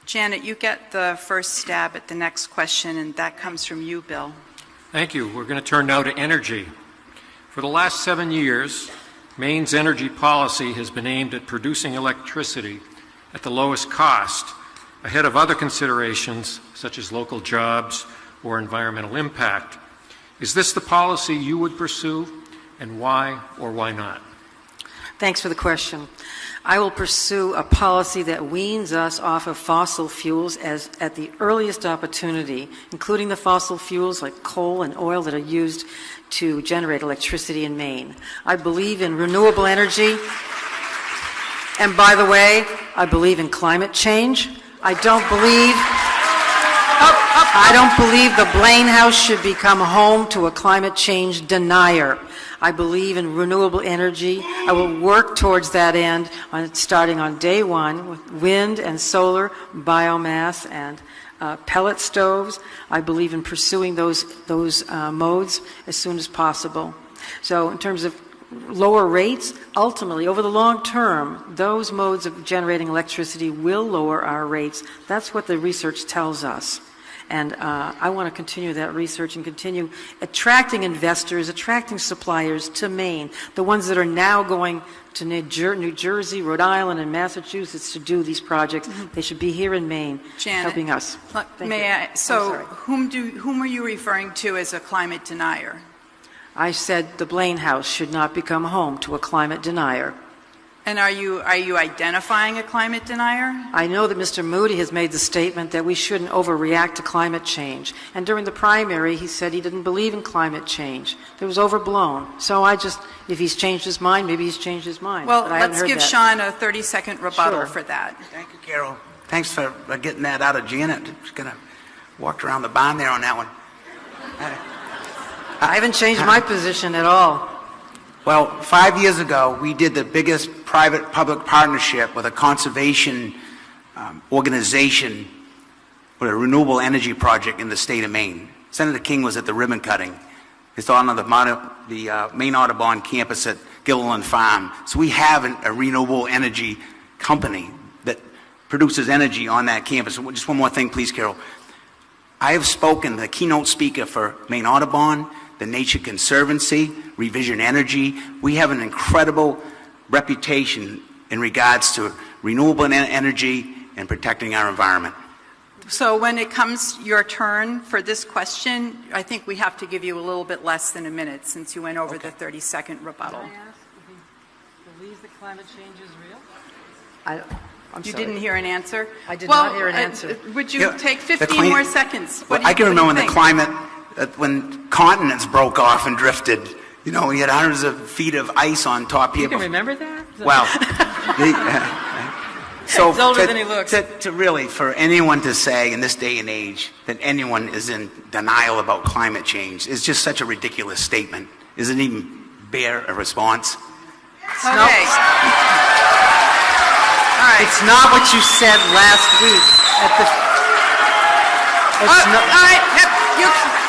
Janet, you get the first stab at the next question, and that comes from you, Bill. Thank you. We're going to turn now to energy. For the last 7 years, Maine's energy policy has been aimed at producing electricity at the lowest cost, ahead of other considerations such as local jobs or environmental impact. Is this the policy you would pursue, and why or why not? Thanks for the question. I will pursue a policy that weans us off of fossil fuels at the earliest opportunity, including the fossil fuels like coal and oil that are used to generate electricity in Maine. I believe in renewable energy, and by the way, I believe in climate change. I don't believe the Blaine House should become home to a climate change denier. I believe in renewable energy. I will work towards that end starting on day one with wind and solar, biomass, and pellet stoves. I believe in pursuing those modes as soon as possible. So in terms of lower rates, ultimately, over the long term, those modes of generating electricity will lower our rates. That's what the research tells us. And I want to continue that research and continue attracting investors, attracting suppliers to Maine, the ones that are now going to New Jersey, Rhode Island, and Massachusetts to do these projects. Mm-hmm. They should be here in Maine, Janet, helping us. Whom are you referring to as a climate denier? I said the Blaine House should not become home to a climate denier. And are you identifying a climate denier? I know that Mr. Moody has made the statement that we shouldn't overreact to climate change. And during the primary, he said he didn't believe in climate change. It was overblown. So if he's changed his mind, maybe he's changed his mind. Well, let's give Shawn a 30-second rebuttal for that. Thank you, Carol. Thanks for getting that out of Janet. She's going to walk around the barn there on that one. I haven't changed my position at all. Well, 5 years ago, we did the biggest private-public partnership with a conservation organization with a renewable energy project in the state of Maine. Senator King was at the ribbon cutting. It's on the Maine Audubon campus at Gilliland Farm. So we have a renewable energy company that produces energy on that campus. Just one more thing, please, Carol. I have spoken, the keynote speaker for Maine Audubon, the Nature Conservancy, Revision Energy. We have an incredible reputation in regards to renewable energy and protecting our environment. So when it comes your turn for this question, I think we have to give you a little bit less than a minute since you went over the 30-second rebuttal. Can I ask if he believes that climate change is real? You didn't hear an answer? I did not hear an answer. Would you take 15 more seconds? I can remember when the climate, when continents broke off and drifted. You know, we had hundreds of feet of ice on top here. You can remember that? Well, so he's older than he looks. To really, for anyone to say in this day and age that anyone is in denial about climate change is just such a ridiculous statement. Doesn't even bear a response. Okay. All right. It's not what you said last week at the... All right.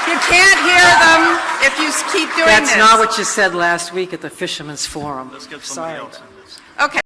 You can't hear them if you keep doing this. That's not what you said last week at the Fisherman's Forum. Let's get somebody else in this. Okay.